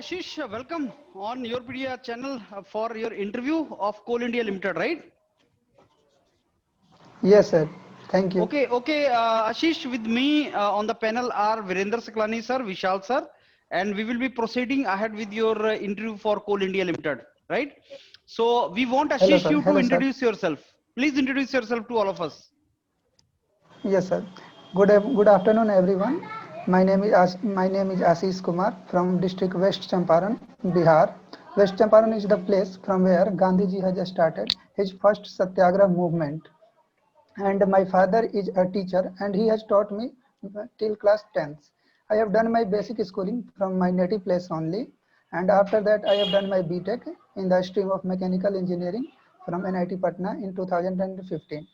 Ashish, welcome on your media channel for your interview of Coal India Limited, right? Yes, sir. Thank you. Ashish, with me on the panel are Virender Siklani sir, Vishal sir, and we will be proceeding ahead with your interview for Coal India Limited, right? So we want Hello, Ashish sir. you to Hello, sir. introduce yourself. Please introduce yourself to all of us. Yes, sir. Good afternoon, everyone. My name is Ashish Kumar from district West Champaran, Bihar. West Champaran is the place from where Gandhiji has started his first Satyagrah movement. And my father is a teacher, and he has taught me till class 10th. I have done my basic schooling from my native place only, and after that I have done my BTech in the stream of mechanical engineering from NIT Patna in 2015.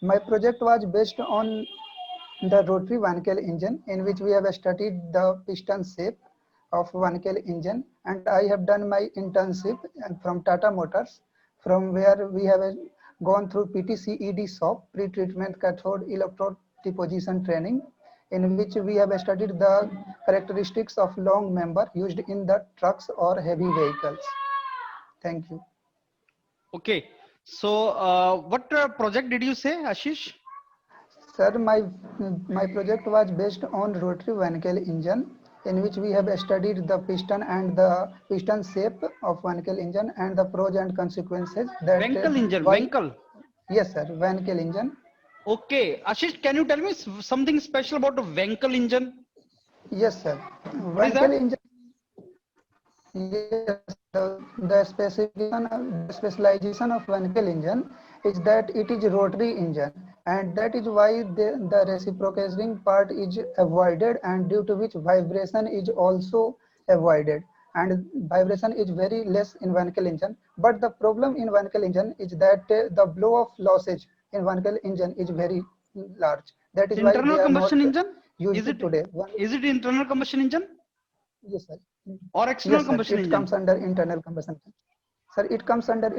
My project was based on the rotary Wankel engine, in which we have studied the piston shape of Wankel engine, and I have done my internship from Tata Motors, from where we have gone through PTCED shop, pre-treatment cathode electrode deposition training, in which we have studied the characteristics of long member used in the trucks or heavy vehicles. Thank you. Okay. So what project did you say, Ashish? Sir, my project was based on rotary Wankel engine, in which we have studied the piston and the piston shape of Wankel engine and the pros and consequences that Wankel engine, why. Wankel. Yes, sir, Wankel engine. Okay. Ashish, can you tell me something special about the Wankel engine? Yes, sir. What is Wankel that? engine. Yes, the specialization of Wankel engine is that it is rotary engine, and that is why the reciprocating part is avoided, and due to which vibration is also avoided, and vibration is very less in Wankel engine. But the problem in Wankel engine is that the blow of losses in Wankel engine is very large. That It's is why internal they are not combustion engine? used Is it today. is it internal combustion engine Yes, sir. or external Yes, sir. combustion It engine? comes under internal combustion. Sir, it comes under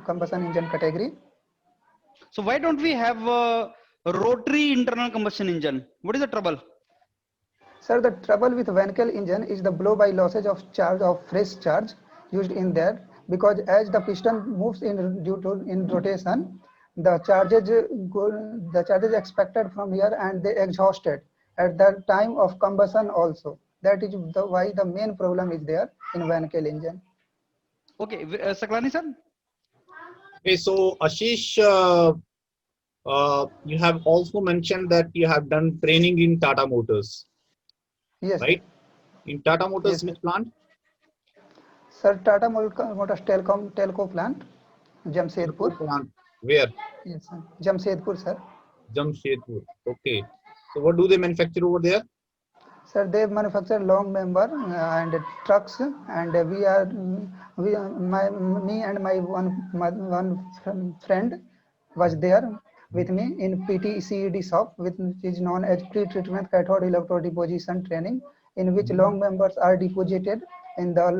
combustion engine category. So why don't we have a rotary internal combustion engine? What is the trouble? Sir, the trouble with Wankel engine is the blow by losses of charge of fresh charge used in there, because as the piston moves in due to in rotation, the charges the charges expected from here and they exhausted at the time of combustion also. That is why the main problem is there in Wankel engine. Okay, Saklani sir. Okay, so Ashish, you have also mentioned that you have done training in Tata Motors, Yes, sir. right? In Tata Motors, Yes, sir. which plant? Sir, Tata Motors Telco plant, Telco Jamshedpur. plant. Where? Yes, sir. Jamshedpur, sir. Jamshedpur. Okay. So what do they manufacture over there? Sir, they manufacture long member and trucks, and me and my one friend was there with me in PTCED shop, which is known as pre-treatment cathode electrode deposition training, in which Mhm. long members are deposited in the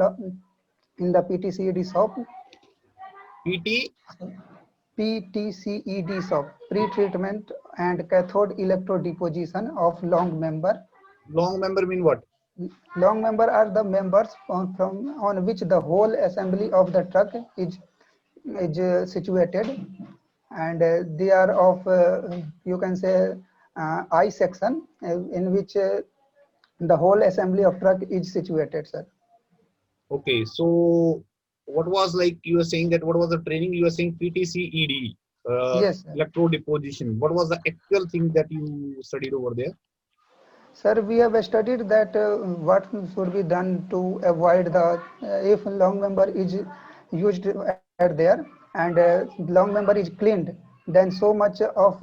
PTCED shop. PT, PTCED shop, pre-treatment and cathode electrode deposition of long member. long member mean what? Long member are the members on which the whole assembly of the truck is situated, and they are of you can say I section, in which the whole assembly of truck is situated, sir. Okay, so what was like you were saying that what was the training you were saying PTCED, Yes, sir. electrode deposition. What was the actual thing that you studied over there? Sir, we have studied that what should be done to avoid the if long member is used at there, and long member is cleaned, then so much of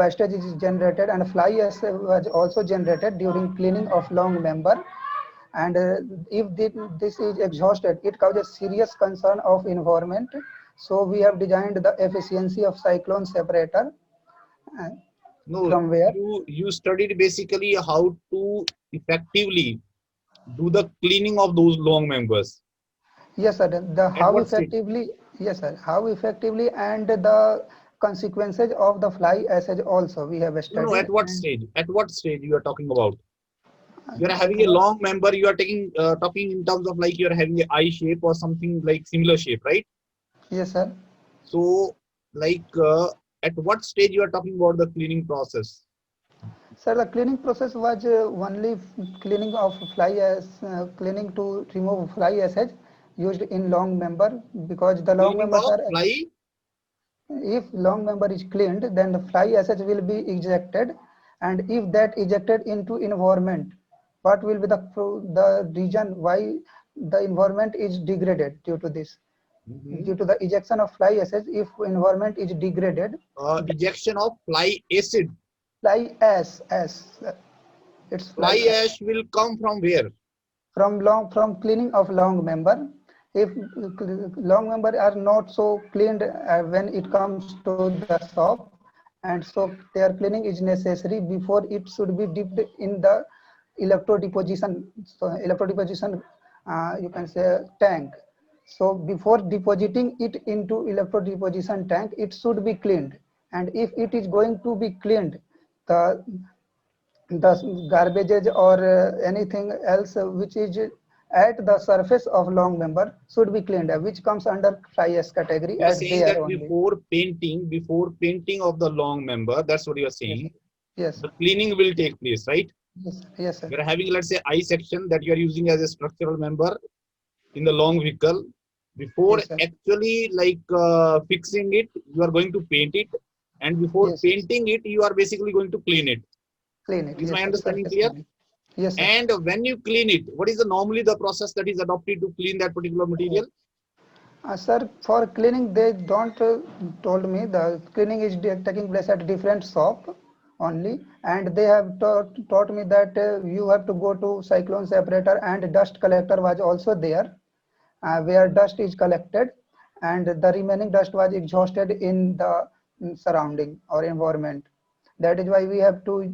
wastage is generated, and fly as was also generated during cleaning of long member. And if this is exhausted, it causes serious concern of environment. So we have designed the efficiency of cyclone separator, uh, No, from where. you studied basically how to effectively do the cleaning of those long members. Yes, sir. The At how what stage? effectively, yes, sir. How effectively and the consequences of the fly acid also we have No, no. studied. At what And stage? At what stage you are talking about? You are having a long member. You are taking talking in terms of like you are having a I shape or something like similar shape, right? Yes, sir. So, like at what stage you are talking about the cleaning process? Sir, the cleaning process was only cleaning of fly as cleaning to remove fly ashes used in long member, because the long Cleaning members of are, fly. if long member is cleaned, then the fly ashes will be ejected, and if that ejected into environment, what will be the reason why the environment is degraded due to this? Mhm. Due to the ejection of fly ashes, if environment is degraded, then Ejection of fly acid. fly ash, it's Fly fly ash. ash will come from where? From cleaning of long member, if long member are not so cleaned when it comes to the shop, and so their cleaning is necessary before it should be dipped in the electro deposition. So electro deposition, you can say, tank. So before depositing it into electro deposition tank, it should be cleaned, and if it is going to be cleaned, the garbages or anything else which is at the surface of long member should be cleaned, which comes under fly ash category You are at saying there that only. before painting of the long member, that's what you are Yes, saying. sir. Yes, The cleaning will take place, right? yes, yes, sir. You are having, let's say, I section that you are using as a structural member in the long vehicle. Before Yes, sir. actually like fixing it, you are going to paint it, and before Yes, yes. painting it, you are basically going to clean it. Clean it. Is my Yes, sir. understanding Surface clear? cleaning. Yes, sir. And when you clean it, what is the normally the process that is adopted to clean that particular material? Sir, for cleaning, they don't told me the cleaning is taking place at different shop only, and they have taught me that you have to go to cyclone separator, and dust collector was also there, where dust is collected, and the remaining dust was exhausted in the surrounding or environment. That is why we have to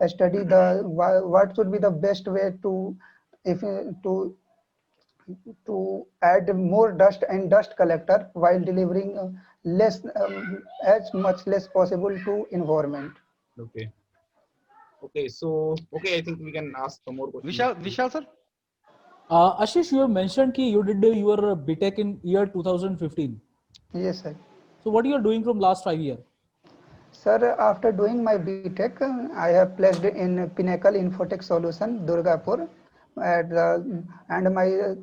study the what should be the best way to, if to add more dust and dust collector while delivering less as much less possible to environment. Okay. Okay. So, okay, I think we can ask some more questions. Vishal sir. Ashish, you have mentioned that you did your BTech in year 2015. Yes, sir. So what you are doing from last 5 years? Sir, after doing my BTech, I have placed in Pinnacle Infotech Solution, Durgapur, and my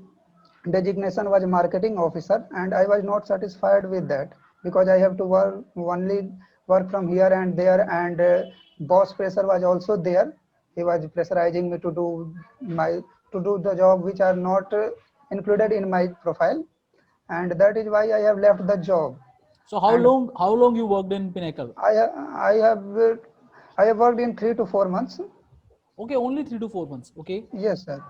designation was marketing officer, and I was not satisfied with that, because I have to work from here and there, and boss pressure was also there. He was pressurizing me to do the job which are not included in my profile, and that is why I have left the job. So how And long you worked in Pinnacle? I have worked in 3 to 4 months. Okay, only 3 to 4 months. Okay. Yes, sir.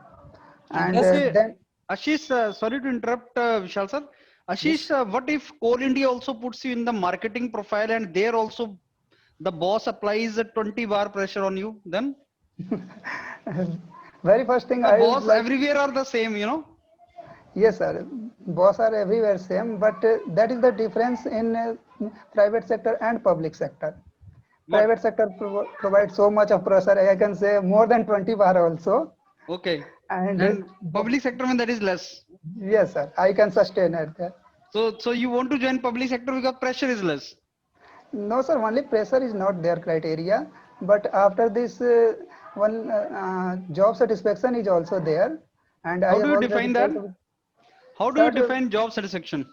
And And जैसे then Ashish, sorry to interrupt, Vishal sir. Ashish, Yes. what if Coal India also puts you in the marketing profile and there also the boss applies a 20 bar pressure on you? Then very first thing the I would boss like, everywhere are the same, you know. yes, sir. Boss are everywhere same, but that is the difference in private sector and public sector. What? Private sector provides so much of pressure. I can say more than 20 bar also. Okay. And And public sector when that is less. yes, sir. I can sustain it. So you want to join public sector because pressure is less. No, sir, only pressure is not their criteria, but after this, one job satisfaction is also there, and I How have do you already define that? talked with, How do you sir, define job satisfaction?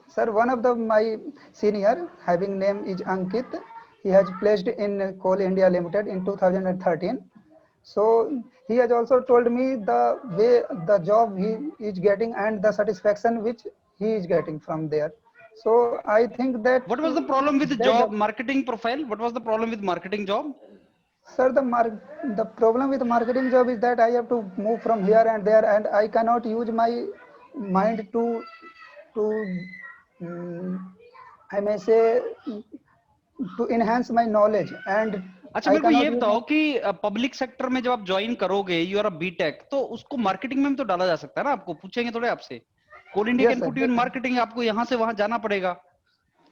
sir, one of my senior, having name is Ankit, he has placed in Coal India Limited in 2013. So he has also told me the way the job he is getting and the satisfaction which he is getting from there. So I think that What was the problem with the that job the marketing profile? What was the problem with marketing job? Sir, the problem with marketing job is that I have to move from here and there, and I cannot use my mind to mm, I may say, to enhance my knowledge, and अच्छा I मेरे को ये cannot use my, बताओ कि public sector में जब आप join करोगे यू आर अ बीटेक तो उसको मार्केटिंग में भी तो डाला जा सकता है ना आपको पूछेंगे थोड़े आपसे Coal India yes can sir, put you in marketing आपको यहाँ से वहां जाना पड़ेगा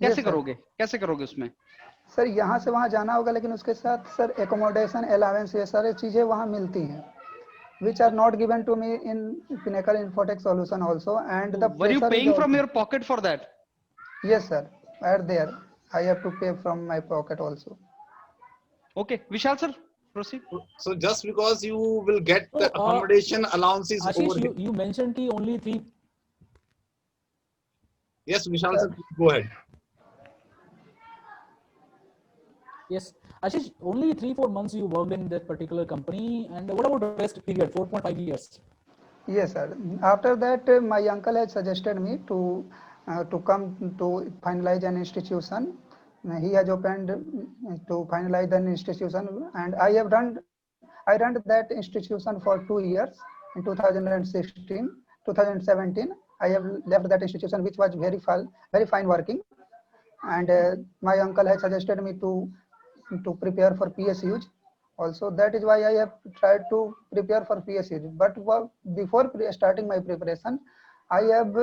yes sir, कैसे करोगे उसमें सर यहाँ से वहाँ जाना होगा, लेकिन उसके साथ सर एकोमोडेशन अलावेंस ये सारी चीजें वहाँ मिलती हैं, which are not given to me in Pinnacle Infotech solution also, and the Were you pressure is paying from also, your pocket for that? yes sir, at there I have to pay from my pocket also. Okay, Vishal sir, proceed. So just because you will get So, the accommodation allowances Ashish, over here. you mentioned ki only three. Yes, Vishal sir, go ahead. Yes, Ashish, only 3-4 months you worked in that particular company, and what about the rest period, 4.5 years? Yes, sir. After that, my uncle had suggested me to come to finalize an institution. He has opened to finalize an institution, and I run that institution for 2 years in 2016, 2017. I have left that institution, which was very fine working, and my uncle had suggested me to prepare for PSUs. Also, that is why I have tried to prepare for PSUs. But before starting my preparation, I have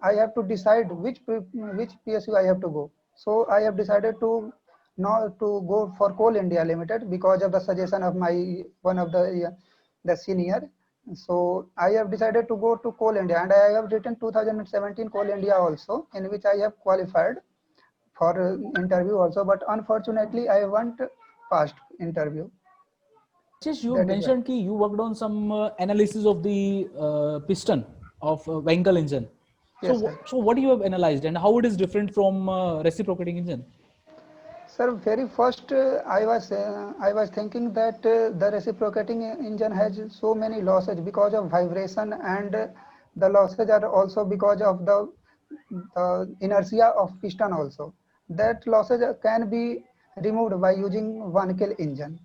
I have to decide which PSU I have to go. So I have decided to not to go for Coal India Limited because of the suggestion of my one of the senior. So I have decided to go to Coal India, and I have written 2017 Coal India also, in which I have qualified for interview also, but unfortunately I haven't passed interview. Ashish, you That is why. mentioned ki you worked on some analysis of the piston of Wankel engine. So, Yes, sir. so what you have analyzed and how it is different from reciprocating engine? Sir, very first I was thinking that the reciprocating engine has so many losses because of vibration, and the losses are also because of the inertia of piston also. That losses can be removed by using Wankel engine.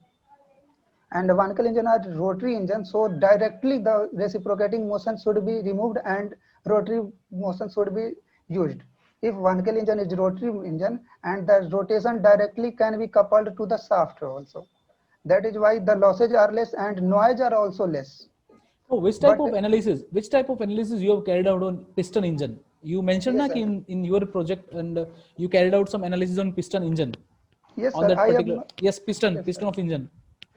And the Wankel engine are rotary engine, so directly the reciprocating motion should be removed and rotary motion should be used. If Wankel engine is rotary engine, and the rotation directly can be coupled to the shaft also. That is why the losses are less and noise are also less. So, which type But of analysis? Which type of analysis you have carried out on piston engine? You mentioned yes, na ki sir. in your project and you carried out some analysis on piston engine Yes, on sir. that I have. particular piston Yes, sir. of engine.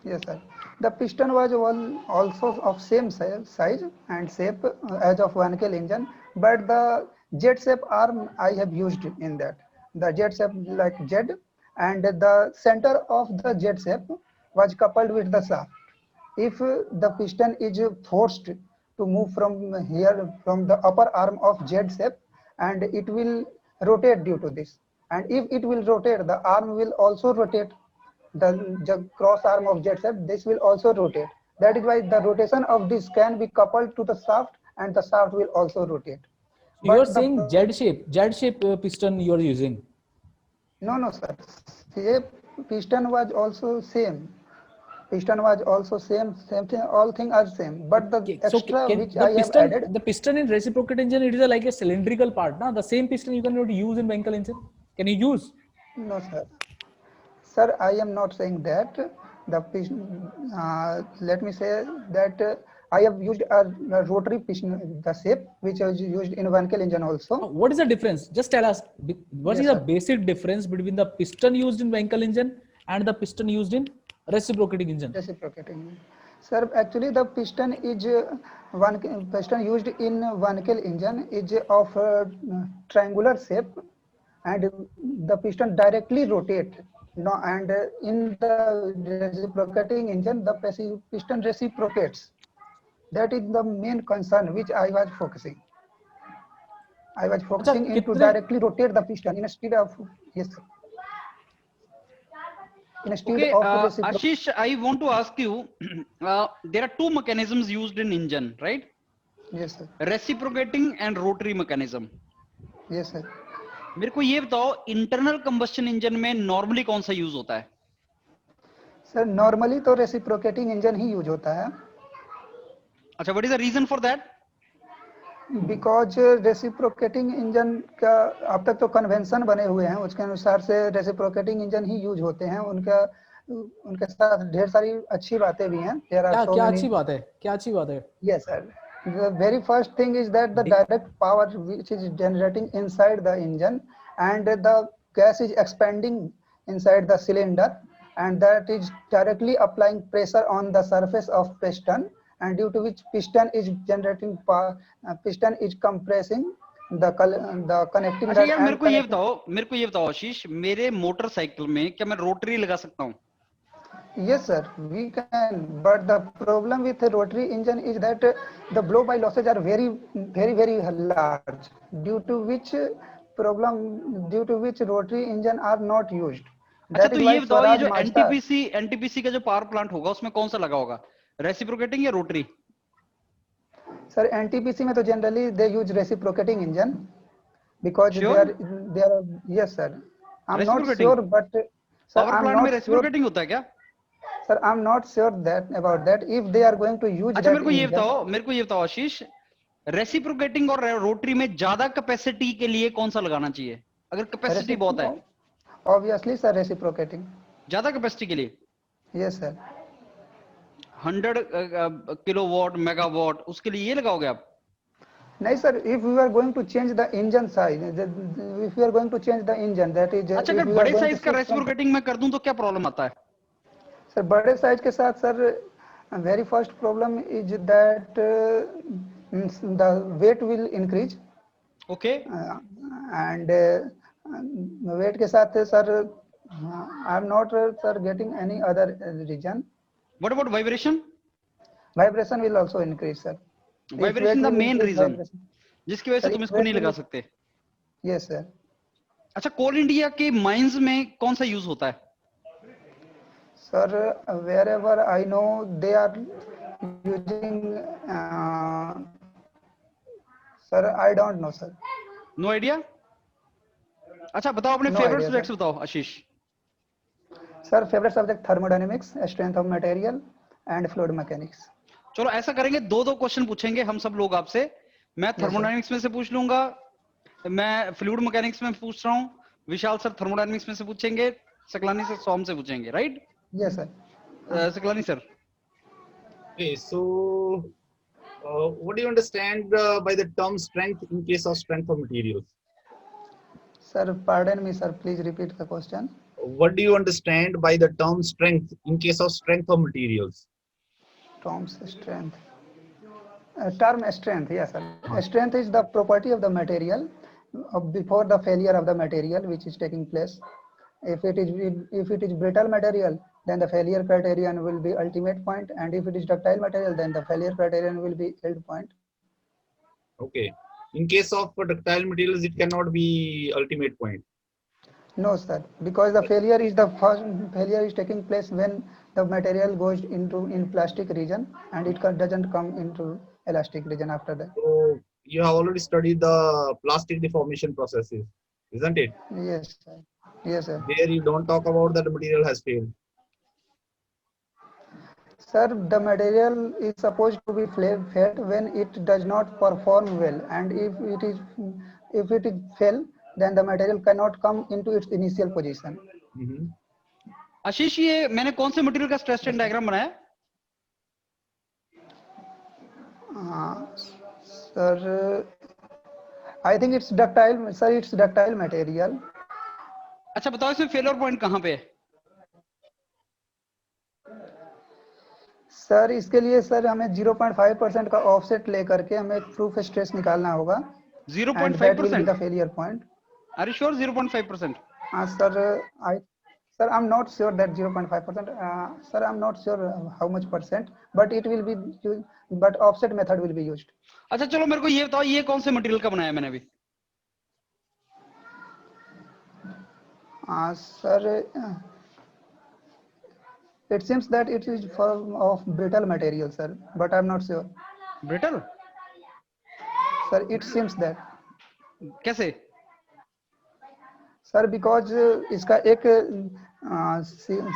Yes, sir. The piston was also of same size and shape as of Wankel engine, but the jet shape arm I have used in that. The jet shape like jet, and the center of the jet shape was coupled with the shaft. If the piston is forced to move from here, from the upper arm of jet shape, and it will rotate due to this. And if it will rotate, the arm will also rotate, the cross arm of jet shape, this will also rotate. That is why the rotation of this can be coupled to the shaft, and the shaft will also rotate. So you are But the saying Z shape piston you are using. no, no, sir. Shape piston was also same. Piston was also same thing. All things are same. But the Okay. So extra can which I have added, the piston in reciprocating engine, it is like a cylindrical part, na? The same piston you cannot use in Wankel engine. Can you use? no, sir. Sir, I am not saying that. Let me say that I have used a rotary piston, the shape which is used in Wankel engine also. What is the difference? Just tell us. What is Yes, the sir. basic difference between the piston used in Wankel engine and the piston used in reciprocating engine? Reciprocating. Sir, actually the piston is one piston used in Wankel engine is of triangular shape, and the piston directly rotate. No, and in the reciprocating engine, the piston reciprocates. That is the main concern which I was focusing. I was अच्छा focusing into कितने directly rotate the piston instead of, yes, instead Okay, of reciprocating. Ashish, I want to ask you, there are two mechanisms used in engine, right? Yes, sir. Reciprocating and rotary mechanism. Yes, sir. मेरे को ये बताओ internal combustion engine में normally कौन सा use होता है? Sir normally तो रेसिप्रोकेटिंग इंजन ही यूज होता है. अच्छा, what is the reason for that? Because reciprocating engine का अब तक तो कन्वेंशन बने हुए हैं, उसके अनुसार से रेसिप्रोकेटिंग इंजन ही यूज होते हैं. उनके साथ ढेर सारी अच्छी बातें भी हैं. देयर आर क्या सो क्या मेनी. अच्छी बात है? क्या अच्छी बात है? Yes, sir. The very first thing is that the direct power which is generating inside the engine, and the gas is expanding inside the cylinder, and that is directly applying pressure on the surface of piston, and due to which piston is generating piston is compressing the connecting अच्छा rod यार, and connecting. मेरे को ये बताओ आशीष, मेरे motorcycle में क्या मैं रोटरी लगा सकता हूँ? Yes, sir, we can. But the problem with a rotary engine is that the blow by losses are very large. Due to which rotary engine are not used. अच्छा That तो is ये why बताओ, ये Swaraj जो Mazda. NTPC का जो power plant होगा उसमें कौन सा लगा होगा, रेसिप्रोकेटिंग या रोटरी? Sir, NTPC में तो generally they use reciprocating engine because sure? they are yes sir. I'm not reciprocating? sure, but sir, power I'm plant में not sure. रेसिप्रोकेटिंग होता है क्या? Sir, I'm not sure that about that. If they are going to use अच्छा that engine. मेरे को ये बताओ आशीष, reciprocating और रोटरी में ज्यादा कैपेसिटी के लिए कौन सा लगाना चाहिए, अगर कैपेसिटी बहुत है? Obviously, sir, reciprocating. ज्यादा कैपेसिटी के लिए Yes, sir. 100 किलोवाट मेगावाट, उसके लिए ये लगाओगे आप? No, sir. If we are going to change the engine size, if we are going to change the engine, that is. अच्छा, if अगर we are बड़े going to साइज का shift from- reciprocating में कर दूं तो क्या प्रॉब्लम आता है? Sir, बड़े साइज के साथ sir, very first problem is that the weight will increase. Okay, And weight के साथ sir, I am not sir getting any other reason. What about vibration? Vibration will also increase, sir. If vibration weight the will main increase, reason vibration. जिसकी वजह से Sir, तुम if इसको weight नहीं लगा will- सकते। Yes, sir. अच्छा, कोल India के माइंस में कौन सा यूज होता है? Sir, wherever I know, they are using. Sir, I don't know, sir. No idea? अच्छा बताओ, अपने No favourite idea, subjects sir. बताओ आशीष। Sir, favorite subject thermodynamics, strength of material, and fluid mechanics. चलो ऐसा करेंगे, दो क्वेश्चन पूछेंगे हम सब लोग आपसे। मैं sir. थर्मोडायनेमिक्स में से पूछ लूंगा, मैं फ्लूइड मैकेनिक्स में पूछ रहा हूँ, विशाल सर थर्मोडायनेमिक्स में से पूछेंगे, सकलानी सर सॉम से पूछेंगे, right? Yes, sir. Saklani sir, Okay, so what do you understand by the term strength in case of strength of materials? Sir, pardon me, sir. Please repeat the question. What do you understand by the term strength in case of strength of materials? Terms strength. Term strength, yes, sir. Strength is the property of the material before the failure of the material which is taking place. If it is brittle material, then the failure criterion will be ultimate point, and if it is ductile material, then the failure criterion will be yield point. Okay. In case of ductile materials, it cannot be ultimate point. No, sir, because the failure is taking place when the material goes in plastic region, and it doesn't come into elastic region after that. So you have already studied the plastic deformation processes, isn't it? Yes, sir. Yes, sir. There you don't talk about that the material has failed. Sir, the material is supposed to be failed when it does not perform well, and if it is fail, then the material cannot come into its initial position. आशीष, ये मैंने कौन से material का stress strain diagram बनाया? Sir, I think it's ductile. Sir, it's ductile material. अच्छा बताओ, इसमें failure point कहाँ पे है? सर, इसके लिए सर हमें 0.5% का ऑफसेट लेकर के हमें प्रूफ स्ट्रेस निकालना होगा। 0.5%? The failure point. Are you sure 0.5%? हाँ सर, sir, I'm not sure that 0.5%. Sir, I'm not sure how much percent, but it will be used, but offset method will be used. अच्छा चलो मेरे को ये बताओ, ये कौन से मटेरियल का बनाया मैंने अभी? Sir, it seems that it is of brittle material, sir, but I'm not sure. Brittle? Sir, it seems that. कैसे? सर, बिकॉज इसका एक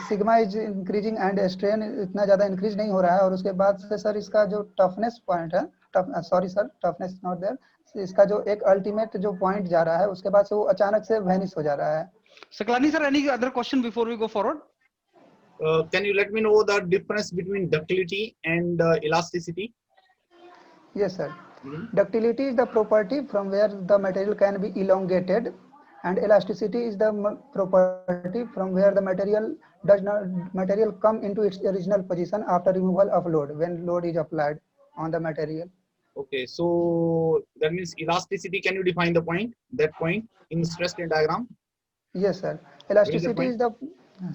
sigma is increasing and strain इतना ज्यादा इंक्रीज नहीं हो रहा है, और उसके बाद से सर इसका जो टफनेस पॉइंट है, sorry sir, toughness not there, इसका जो एक अल्टीमेट जो पॉइंट जा रहा है उसके बाद से वो अचानक से वैनिश हो जा रहा है। Saklani sir, any other question before we go forward? Can you let me know the difference between ductility and elasticity? Yes, sir. Ductility is the property from where the material can be elongated, and elasticity is the property from where the material come into its original position after removal of load, when load is applied on the material. Okay, so that means elasticity. Can you define the point? That point in stress state diagram. Yes, sir. What is the Elasticity point? is the,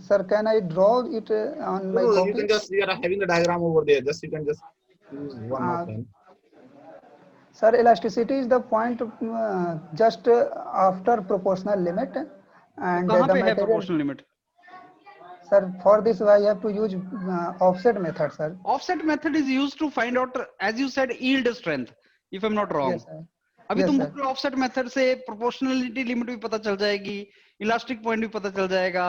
sir, can I draw it on No, my no, you copy? can just, we are having the diagram over there. Just you can just use one more Uh, pen. Sir, elasticity is the point just after proportional limit, वो and कहाँ the पे है material. proportional limit? Sir, for this I have to use offset method, sir. Offset method is used to find out, as you said, yield strength, if I'm not wrong. Yes, sir. अभी Yes, तुम sir. बोल रहे हो offset method से proportionality limit भी पता चल जाएगी, इलास्टिक पॉइंट भी पता चल जाएगा,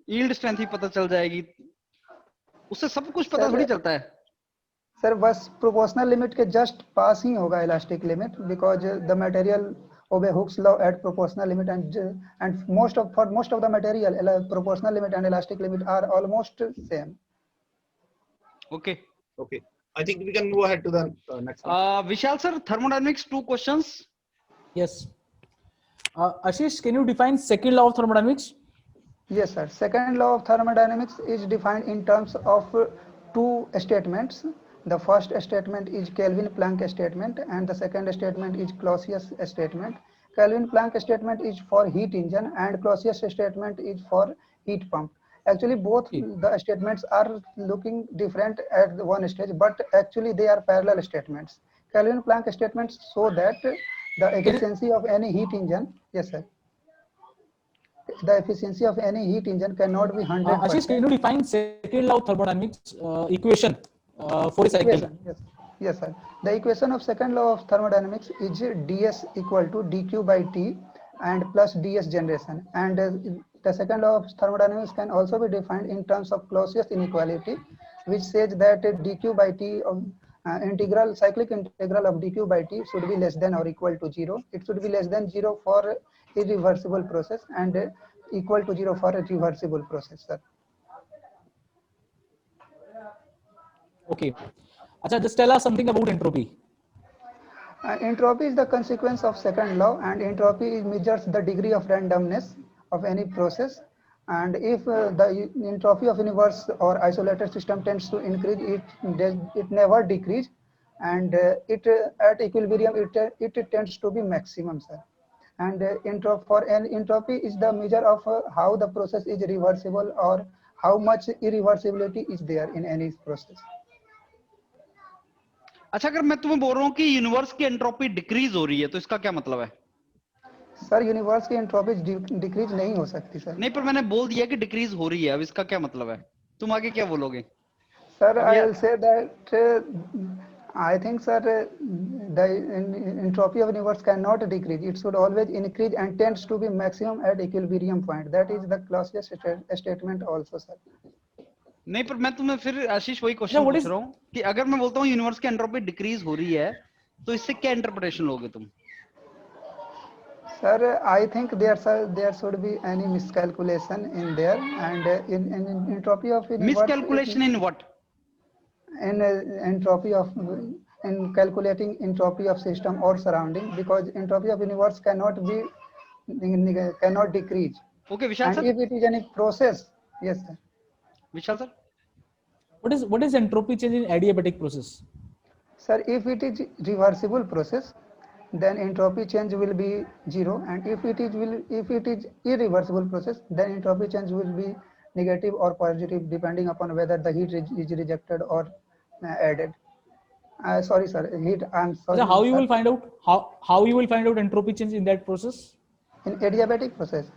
यील्ड स्ट्रेंथ भी पता चल जाएगी, उससे सब कुछ पता थोड़ी चलता है. सर बस प्रोपोर्शनल लिमिट के जस्ट पास ही होगा elastic limit, because the material obey Hooke's law at proportional limit, and most of the material proportional limit and elastic limit are almost same. Okay. Okay, I think we can move ahead to the next one. Vishal sir, thermodynamics, 2 questions. Yes. Ashish, can you define second law of thermodynamics? Yes, sir. Second law of thermodynamics is defined in terms of two statements. The first statement is Kelvin-Planck statement, and the second statement is Clausius statement. Kelvin-Planck statement is for heat engine, and Clausius statement is for heat pump. Actually, both the statements are looking different at one stage, but actually they are parallel statements. Kelvin-Planck statements show that the efficiency of any heat engine. Yes, sir. The efficiency of any heat engine cannot be 100%. Ashish, can you define second law of thermodynamics equation for a cycle? Equation, yes. Yes, sir. The equation of second law of thermodynamics is ds equal to dq by t and plus ds generation. And the second law of thermodynamics can also be defined in terms of Clausius inequality, which says that dq by t of cyclic integral of dq by t should be less than or equal to 0. It should be less than 0 for irreversible process and equal to 0 for a reversible process, sir. Okay. Acha, just tell us something about entropy. Entropy is the consequence of second law, and entropy measures the degree of randomness of any process. And if the entropy of universe or isolated system tends to increase, it never decrease, and at equilibrium it tends to be maximum, sir. And entropy is the measure of how the process is reversible or how much irreversibility is there in any process. अच्छा, अगर मैं तुम्हें बोल रहा हूँ कि universe की entropy decrease हो रही है, तो इसका क्या मतलब है? सर यूनिवर्स की एंट्रोपी डिक्रीज नहीं हो सकती सर. नहीं, पर मैंने बोल दिया कि डिक्रीज हो रही है, अब इसका क्या मतलब है? तुम आगे क्या बोलोगे? Sir I will say that I think, sir, the entropy of universe cannot decrease. It should always increase and tends to be maximum at equilibrium point. That is the Clausius statement also, sir. नहीं, पर मैं तुम्हें फिर आशीष वही question पूछ रहा हूँ कि अगर मैं बोलता हूँ यूनिवर्स की एंट्रोपी डिक्रीज हो रही है, तो इससे क्या इंटरप्रिटेशन लोगे तुम? Sir, I think there should be any miscalculation in there, and in entropy of universe. Miscalculation in what? In entropy of in calculating entropy of system or surrounding, because entropy of universe cannot decrease. Okay, Vishal and sir. If it is any process, yes sir. Vishal sir. What is entropy change in adiabatic process? Sir, if it is reversible process, then entropy change will be 0, and if it is irreversible process, then entropy change will be negative or positive depending upon whether the heat is rejected or added. Sorry sir, heat. I'm sorry. So how you will find out how you will find out entropy change in that process? In adiabatic process.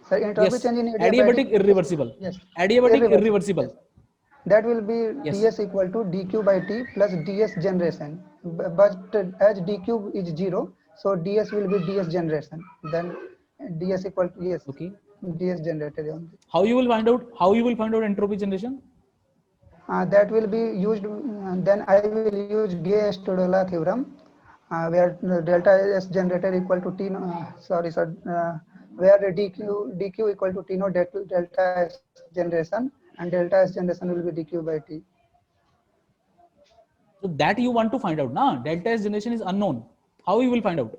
Sir, entropy Yes. change in Adiabatic irreversible. Yes. Adiabatic irreversible. Yes. That will be Yes. ds equal to dq by t plus ds generation. But as dq is 0, so ds will be ds generation. Then ds equal to, yes. Okay. ds generated only. How you will find out entropy generation? That will be used. Then I will use Gay-Stodola theorem, where delta S generated equal to T. Sorry, sir. Where dq equal to T no delta S generation, and delta S generation will be dq by T. So that you want to find out, na? Delta S generation is unknown. How you will find out?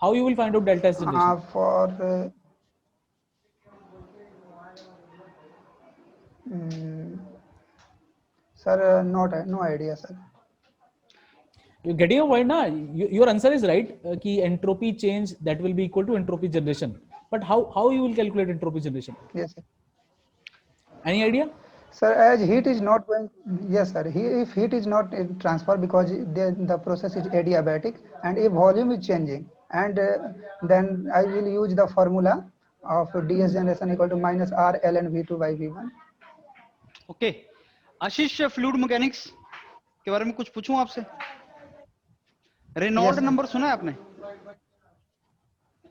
How you will find out delta S generation? Sir, no idea, sir. You getting your point, na? Your answer is right. Ki entropy change that will be equal to entropy generation. But how you will calculate entropy generation? Yes, sir. Any idea? Sir, as heat is not going, yes, sir. If heat is not transferred because the process is adiabatic, and if volume is changing, and then I will use the formula of ds generation equal to minus r ln v2 by v1. Okay. Ashish, fluid mechanics के बारे में कुछ पूछूं आपसे? Reynold Yes, sir. Number सुना है आपने?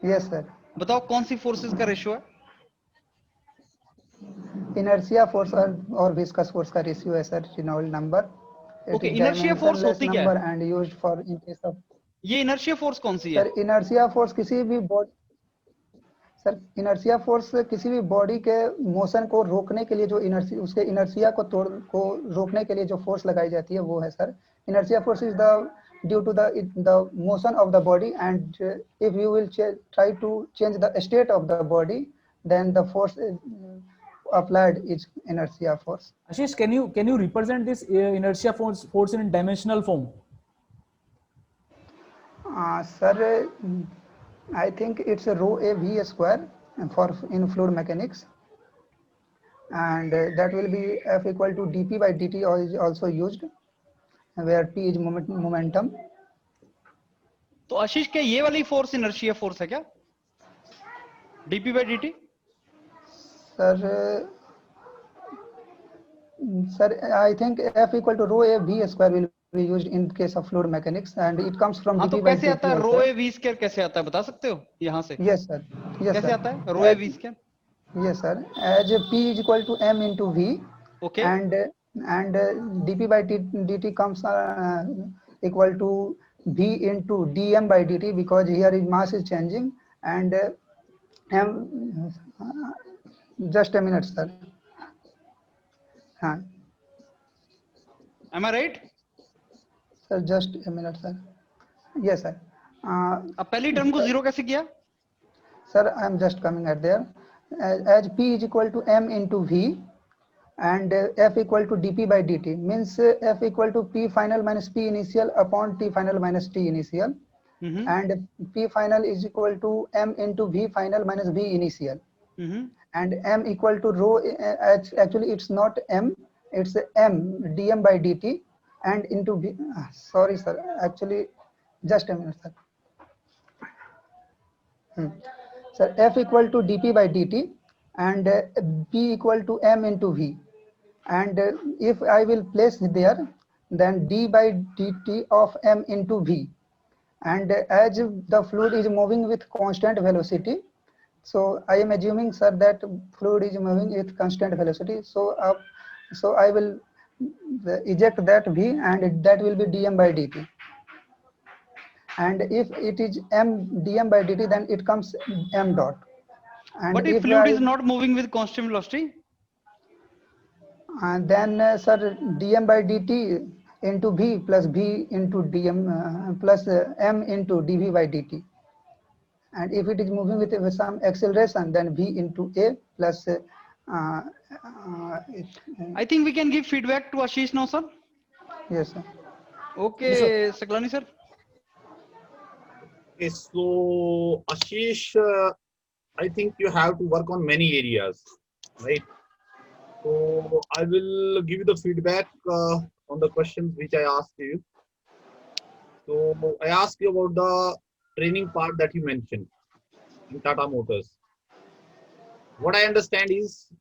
Yes, sir. बताओ कौन सी फोर्सेस का रेशियो है? Inertia force or viscous force का रेशियो है sir, Reynold number. Okay, inertia force होती क्या number है? and used for in case of. ये inertia force कौन सी है? सर inertia force किसी भी बॉडी, सर इनर्शिया फोर्स किसी भी बॉडी के मोशन को रोकने के लिए जो इनर्शिया, उसके इनर्शिया को रोकने के लिए जो फोर्स लगाई जाती है वो है sir inertia force. Is the due to the motion of the body, and if you will try to change the state of the body, then the force applied is inertia force. Ashish, can you represent this inertia force in dimensional form? Sir, I think it's a rho a v square for in fluid mechanics, and that will be F equal to dp by dt is also used, where p is momentum. तो आशीष, क्या ये वाली force inertia force है क्या? dp by dt? Sir, I think F equal to rho a v square will be used in case of fluid mechanics, and it comes from हाँ, dp तो by कैसे dt आता है? also. Rho A V square कैसे आता है, बता सकते हो यहाँ से? Yes, sir. Yes, कैसे sir. आता है rho A V square? Yes, sir. As p is equal to m into v, Okay. and dp by dt comes equal to v into dm by dt, because here is mass is changing, and m. Just a minute, sir. Am I right? Sir, just a minute, sir. Yes, sir. अब पहली term को zero कैसे किया? Sir, I am just coming at there. As p is equal to m into v, and f equal to dp by dt, means f equal to p final minus p initial upon t final minus t initial, and p final is equal to m into v final minus v initial, and m equal to rho. Actually, it's not m, it's m dm by dt, and into v. Sorry, sir. Actually, just a minute, sir. Sir, f equal to dp by dt, and p equal to m into v, and if I will place there, then d by dt of m into v, and as the fluid is moving with constant velocity, so I am assuming, sir, that fluid is moving with constant velocity, so I will eject that v, and that will be dm by dt. And if it is m dm by dt, then it comes m dot. And but if fluid is not moving with constant velocity, and then sir, dm by dt into v plus v into dm plus m into dv by dt. And if it is moving with some acceleration, then v into a plus. I think we can give feedback to Ashish now, sir. Yes, sir. Okay, Saklani sir. Okay, so Ashish, I think you have to work on many areas, right? So I will give you the feedback on the questions which I asked you. So I asked you about the training part that you mentioned in Tata Motors. What I understand is,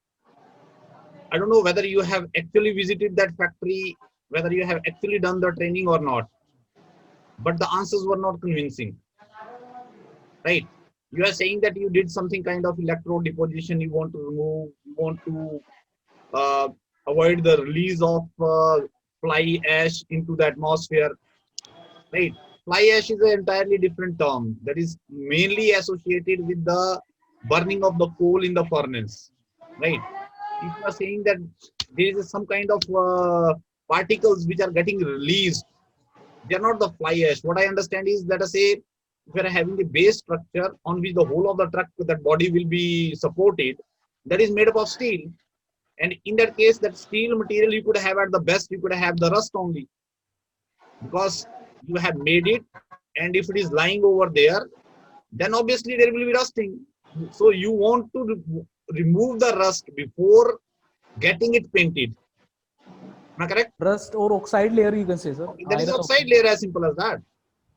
I don't know whether you have actually visited that factory, whether you have actually done the training or not, but the answers were not convincing, right? You are saying that you did something kind of electrode deposition, you want to remove, you want to avoid the release of fly ash into the atmosphere, right? Fly ash is an entirely different term that is mainly associated with the burning of the coal in the furnace, right? If you are saying that there is some kind of particles which are getting released, they are not the fly ash. What I understand is, let us say if you are having a base structure on which the whole of the truck, that body will be supported, that is made up of steel. And in that case, that steel material you could have at the best, you could have the rust only, because you have made it, and if it is lying over there, then obviously there will be rusting. So you want to remove the rust before getting it painted. Am I correct? Rust or oxide layer, you can say, sir. That is Iron oxide layer, as simple as that.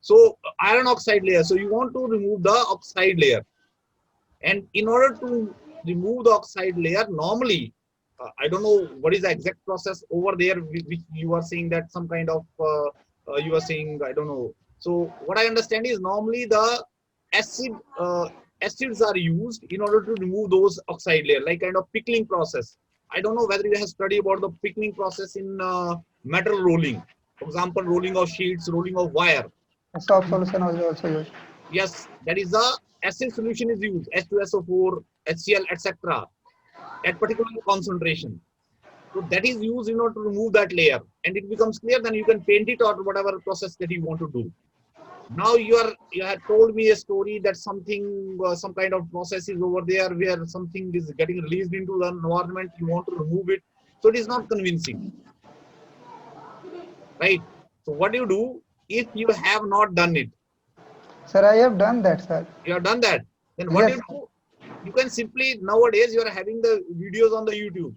So iron oxide layer. So you want to remove the oxide layer, and in order to remove the oxide layer, normally, I don't know what is the exact process over there, which you are saying that some kind of you are saying, I don't know. So what I understand is normally the acids are used in order to remove those oxide layer, like kind of pickling process. I don't know whether you have studied about the pickling process in metal rolling. For example, rolling of sheets, rolling of wire. A soft solution was also used. Yes, that is the acid solution is used, H2SO4, HCl, etc. at particular concentration. So that is used in order to remove that layer, and it becomes clear. Then you can paint it or whatever process that you want to do. Now you have told me a story that something, some kind of process is over there where something is getting released into the environment. You want to remove it, so it is not convincing, right? So what do you do if you have not done it? Sir, I have done that, sir. You have done that. Then what Yes. you do? You can simply, nowadays you are having the videos on the YouTube.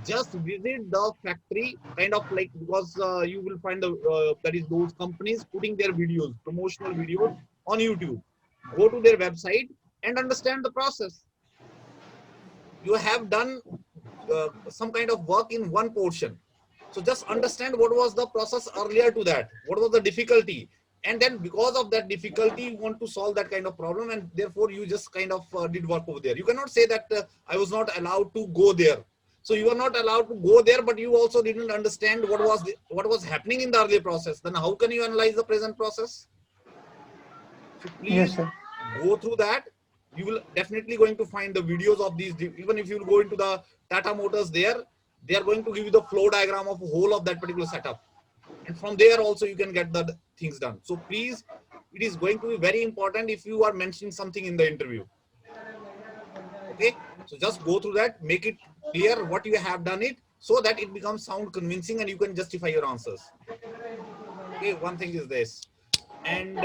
Just visit the factory, kind of like, because you will find the that is those companies putting their videos, promotional videos on YouTube. Go to their website and understand the process. You have done some kind of work in one portion. So just understand what was the process earlier to that. What was the difficulty? And then because of that difficulty, you want to solve that kind of problem, and therefore you just kind of did work over there. You cannot say that I was not allowed to go there. So you are not allowed to go there, but you also didn't understand what was happening in the earlier process. Then how can you analyze the present process? So please Yes, sir. go through that. You will definitely going to find the videos of these. Even if you go into the Tata Motors, there they are going to give you the flow diagram of the whole of that particular setup, and from there also you can get the things done. So please, it is going to be very important if you are mentioning something in the interview. Okay, so just go through that, make it clear what you have done it, so that it becomes sound convincing and you can justify your answers. Okay, one thing is this, and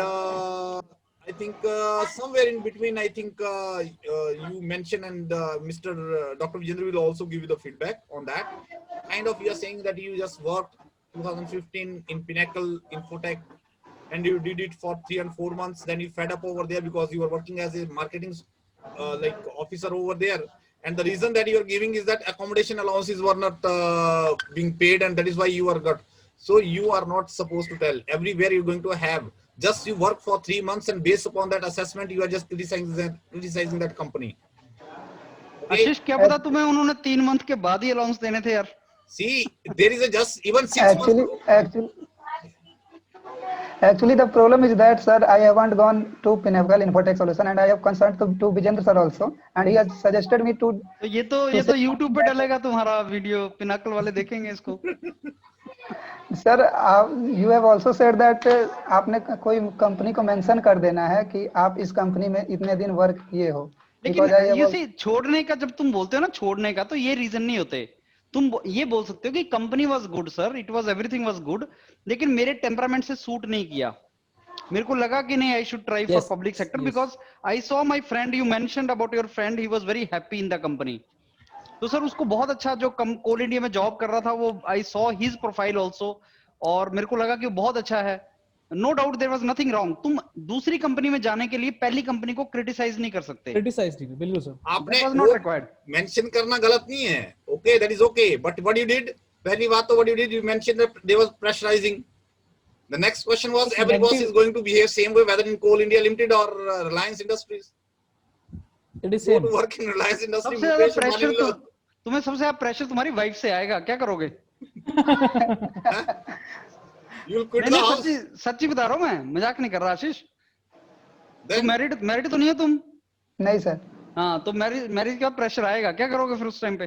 I think somewhere in between, I think you mentioned, and Mr. Dr. Vijendra will also give you the feedback on that. Kind of, you are saying that you just worked 2015 in Pinnacle Infotech, and you did it for 3 and 4 months. Then you fed up over there because you were working as a marketing like officer over there. And the reason that you are giving is that accommodation allowances were not being paid, and that is why you are got. So you are not supposed to tell. Everywhere you're going to have. Just you work for 3 months, and based upon that assessment, you are just criticizing that company. Okay? आशीष क्या पता तुम्हें उन्होंने 3 month के बाद ही allowance देने थे यार. See, there is a just even 6 months. Actually, the problem is that, sir, I haven't gone to Pinnacle Infotech Solution, and I have consulted to Vijendra sir also, and he has suggested me to. तो ये तो YouTube पे डलेगा तुम्हारा video, Pinnacle वाले देखेंगे इसको. Sir, you have also said that आपने कोई कंपनी को मेंशन कर देना है कि आप इस कंपनी में इतने दिन वर्क किए हो. लेकिन ये सी छोड़ने का जब तुम बोलते हो ना, छोड़ने का, तो ये रीजन नहीं होते. तुम ये बोल सकते हो कि company was good sir, it was everything was good, लेकिन मेरे टेम्परामेंट से सूट नहीं किया. मेरे को लगा कि नहीं, I should try for public sector because I saw my friend, you mentioned about your friend, he was very happy in the company. तो सर उसको बहुत अच्छा, जो कोल इंडिया में जॉब कर रहा था, वो I saw his profile also, और मेरे को लगा कि बहुत अच्छा है. No doubt there was nothing wrong. तुम दूसरी कंपनी में जाने के लिए पहली कंपनी को क्रिटिसाइज नहीं कर सकते. क्रिटिसाइज नहीं, बिल्कुल सर. आपने नॉट रिक्वायर्ड मेंशन करना गलत नहीं है. Okay, that is okay, but what you did, पहली बात तो what you did, you mention that there was pressurising. The next question was, every boss is going to behave same way, whether in Coal India Limited or Reliance Industries. It is same. Go to work in Reliance Industries. सबसे ज्यादा pressure तो तुम्हें, सबसे ज्यादा pressure तुम्हारी wife से आएगा. क्या करोगे? You'll quit the house. सच्ची बता रहा हूँ मैं, मजाक नहीं कर रहा आशीष. तुम मैरिड तो नहीं हो तुम? नहीं सर. हाँ, तो मैरिज का प्रेशर आएगा. क्या करोगे फिर उस टाइम पे?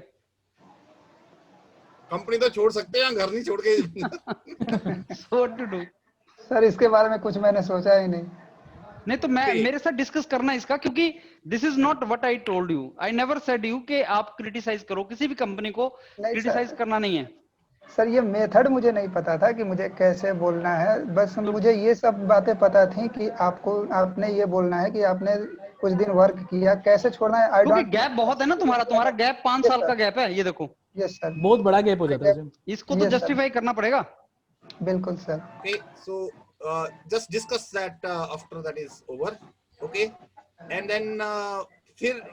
कंपनी तो छोड़ सकते हैं, घर नहीं छोड़ के. So what to do? Sir, इसके बारे में कुछ मैंने सोचा ही नहीं. नहीं तो मैं Okay. मेरे साथ डिस्कस करना इसका, क्योंकि this is not what I told you, I never said you कि आप क्रिटिसाइज करो, किसी भी कंपनी को नहीं क्रिटिसाइज सर, करना नहीं है। सर ये मेथड मुझे नहीं पता था कि मुझे कैसे बोलना है, बस तो मुझे ये सब बातें पता थी कि आपको आपने ये बोलना है कि आपने कुछ दिन वर्क किया, कैसे छोड़ना है आई क्योंकि डोंट। गैप बहुत है ना तुम्हारा गैप 5 यस साल का सर, गैप है, ये देखो, यस सर, बहुत बड़ा गैप हो जाता है वैसे। इसको तो यस सर, जस्टिफाई करना पड़ेगा। बिल्कुल sir. Okay, so just discuss that after that is over. Okay, and then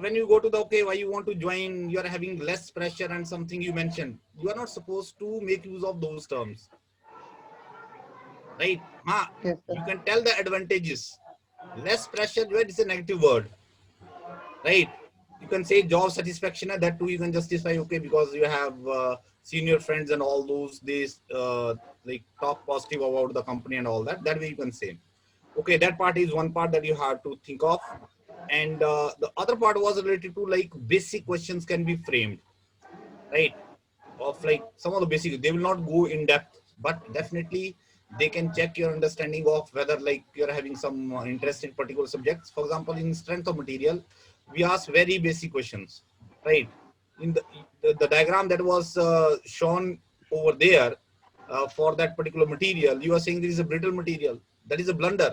when you go to the okay, why you want to join, you are having less pressure and something you mentioned. You are not supposed to make use of those terms, right? Yes You sir, can tell the advantages. Less pressure, it's a negative word, right? You can say job satisfaction, and that too you can justify, okay, because you have senior friends and all those, these like talk positive about the company and all that. That way you can say, okay, that part is one part that you have to think of. And the other part was related to like basic questions can be framed, right? Of like some of the basic, they will not go in depth, but definitely they can check your understanding of whether like you're having some interest in particular subjects. For example, in strength of material, we ask very basic questions, right? In the diagram that was shown over there for that particular material, you are saying this is a brittle material. That is a blunder.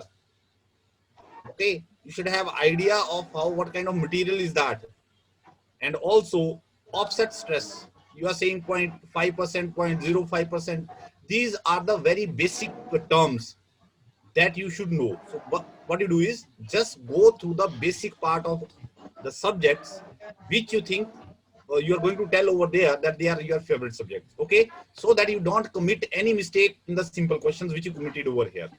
Okay, you should have idea of how what kind of material is that, and also offset stress. You are saying 0.5%, 0.05%. These are the very basic terms that you should know. So what you do is just go through the basic part of the subjects which you think you are going to tell over there that they are your favorite subjects. Okay, so that you don't commit any mistake in the simple questions which you committed over here.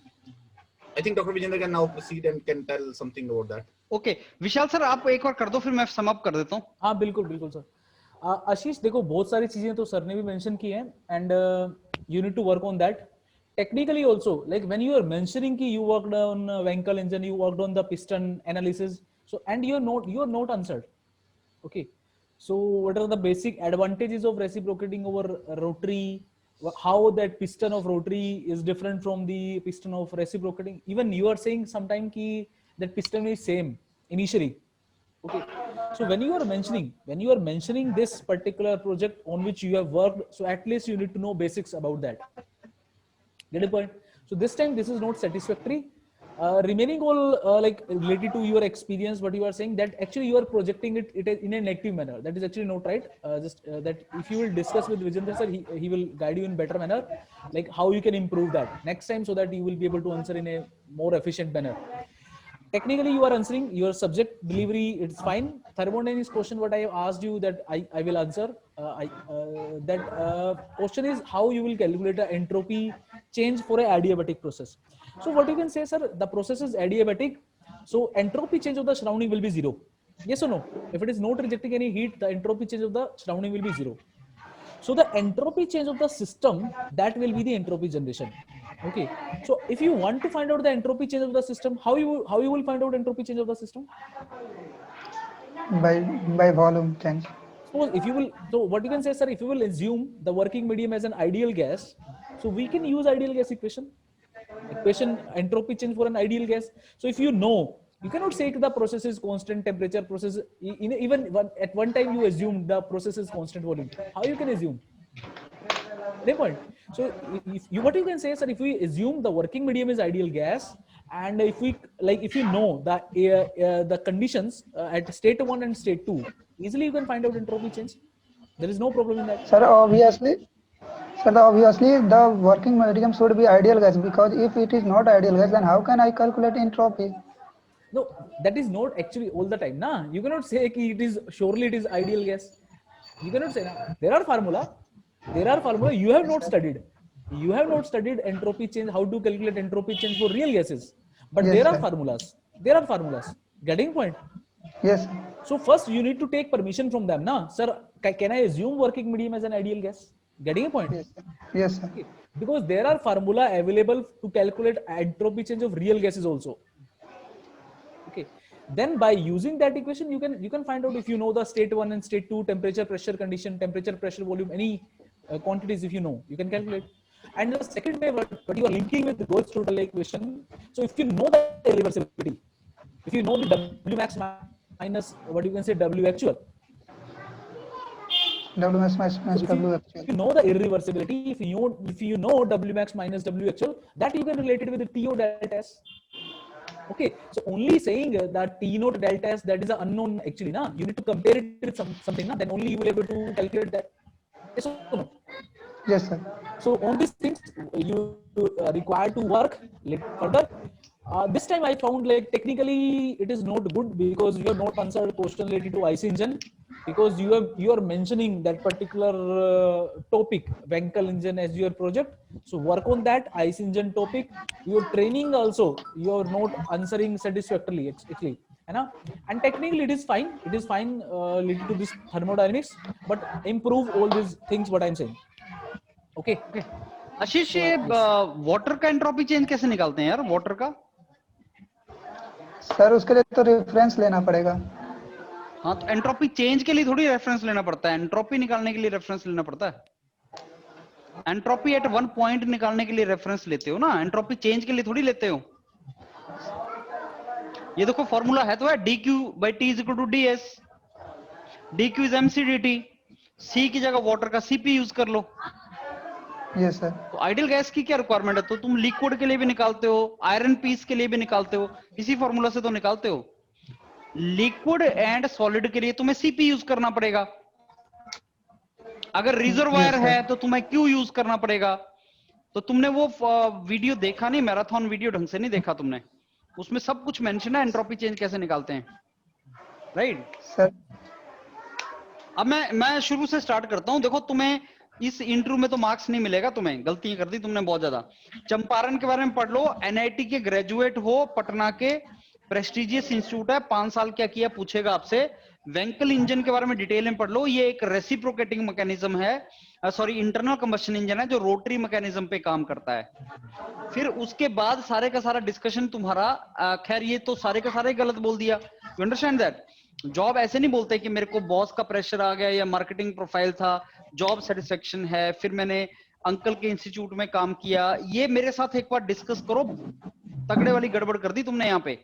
I think Dr. Vijender can now proceed and can tell something about that. Okay Vishal sir, आप एक बार कर दो, फिर मैं sum up कर देता हूँ। हाँ बिल्कुल बिल्कुल सर। आशीष देखो, बहुत सारी चीजें तो सर ने भी मेंशन की हैं, and you need to work on that technically also. Like when you are mentioning कि you worked on vehicle engine, you worked on the piston analysis, so and you are not answered. Okay, so what are the basic advantages of reciprocating over rotary? How that piston of rotary is different from the piston of reciprocating? Even you are saying sometime ki that piston is same initially. Okay, so when you are mentioning this particular project on which you have worked, so at least you need to know basics about that. Get a point? So this time this is not satisfactory. Remaining all like related to your experience, what you are saying, that actually you are projecting it in a negative manner. That is actually not right. Just that if you will discuss with Vijender sir, he will guide you in better manner, like how you can improve that next time, so that you will be able to answer in a more efficient manner. Technically you are answering your subject delivery, it's fine. Thermodynamics question what I have asked you, that I will answer. That question is how you will calculate the entropy change for a adiabatic process. So what you can say, sir, the process is adiabatic, so entropy change of the surrounding will be zero. Yes or no? If it is not rejecting any heat, the entropy change of the surrounding will be zero. So the entropy change of the system, that will be the entropy generation. Okay, so if you want to find out the entropy change of the system, how you will find out entropy change of the system? by volume change. Suppose if you will, so what you can say, sir, if you will assume the working medium as an ideal gas, so we can use ideal gas equation entropy change for an ideal gas. So if you know, you cannot say the process is constant temperature process, even at one time you assume the process is constant volume. How you can assume? Great point. So if you, what you can say, sir, if we assume the working medium is ideal gas, and if we like, if you know the conditions at state 1 and state 2, easily you can find out entropy change. There is no problem in that. Sir, obviously the working medium should be ideal gas, because if it is not ideal gas, then how can I calculate entropy? No, that is not actually all the time. Nah, you cannot say ki it is surely it is ideal gas. You cannot say. Nah. There are formula. You have Yes, not sir. studied. You have not studied entropy change, how to calculate entropy change for real gases. But Yes, there are sir. formulas. Getting point? Yes, So first you need to take permission from them. Nah, sir, can I assume working medium as an ideal gas? Getting a point? yes, sir. Yes, sir. Okay. Because there are formula available to calculate entropy change of real gases also. Okay, then by using that equation you can find out, if you know the state 1 and state 2 temperature pressure condition, temperature pressure volume, any quantities, if you know, you can calculate. And the second way, what you are linking with goes to the equation. So if you know the irreversibility, if you know the W max minus what you can say W actual. W max minus So if W you actual. know the irreversibility, if you know W max minus W actual, that you can relate it with the TO delta S. Okay, so only saying that T naught delta S, that is an unknown actually, na. You need to compare it with something, na. Then only you will able to calculate that. Yes or no? Yes, sir. So on these things you require to work little further. This time I found like technically it is not good because you have not answered question related to IC engine, because you are mentioning that particular topic Wankel engine as your project. So work on that IC engine topic. Your training also you are not answering satisfactorily actually. And technically it is fine. It is fine related to this thermodynamics, but improve all these things what I'm saying. Okay. Okay Ashish, So ये yes. Water का entropy change कैसे निकालते हैं यार, water का? Sir उसके लिए तो रेफरेंस लेना पड़ेगा। हाँ, तो एंट्रोपी चेंज के लिए थोड़ी रेफरेंस लेना पड़ता है, एंट्रोपी निकालने के लिए रेफरेंस लेना पड़ता है। एंट्रोपी एट वन पॉइंट निकालने के लिए रेफरेंस लेते हो ना, एंट्रोपी चेंज के लिए थोड़ी लेते हो। ये देखो फॉर्मूला है तो है, dq by t is equal to ds, dq is mc dt, c की जगह वाटर का cp यूज कर लो। Yes sir. तो आइडियल गैस की क्या रिक्वायरमेंट है? तो तुम लिक्विड के लिए भी निकालते हो, आयरन पीस के लिए भी निकालते हो, इसी फॉर्मूला से तो निकालते हो। लिक्विड एंड सॉलिड के लिए तुम्हें सीपी यूज करना पड़ेगा। अगर रिजर्वायर Yes, sir. है तो तुम्हें क्यू यूज करना पड़ेगा। तो तुमने वो वीडियो देखा नहीं, मैराथन वीडियो ढंग से नहीं देखा तुमने, उसमें सब कुछ मेंशन है एंट्रोपी चेंज कैसे निकालते हैं, राइट? सर अब मैं शुरू से स्टार्ट करता हूं। देखो तुम्हें इस इंटरव्यू में तो मार्क्स नहीं मिलेगा, तुम्हें गलतियां कर दी तुमने बहुत ज्यादा। चंपारण के बारे में पढ़ लो, एनआईटी के ग्रेजुएट हो, पटना के प्रेस्टिजियस इंस्टीट्यूट है, 5 साल क्या किया पूछेगा आपसे। वेंकल इंजन के बारे में डिटेल में पढ़ लो, ये एक रेसिप्रोकेटिंग मैकेनिज्म है, सॉरी इंटरनल कंबशन इंजन है जो रोटरी मैकेनिज्म पे काम करता है। फिर उसके बाद सारे का सारा डिस्कशन तुम्हारा, खैर ये तो सारे का सारा ही गलत बोल दिया, यू अंडरस्टैंड दैट। जॉब ऐसे नहीं बोलते कि मेरे को बॉस का प्रेशर आ गया या मार्केटिंग प्रोफाइल था, जॉब सेटिस्फेक्शन है, फिर मैंने अंकल के इंस्टीट्यूट में काम किया। ये मेरे साथ एक बार डिस्कस करो, तगड़े वाली गड़बड़ कर दी तुमने यहाँ पे,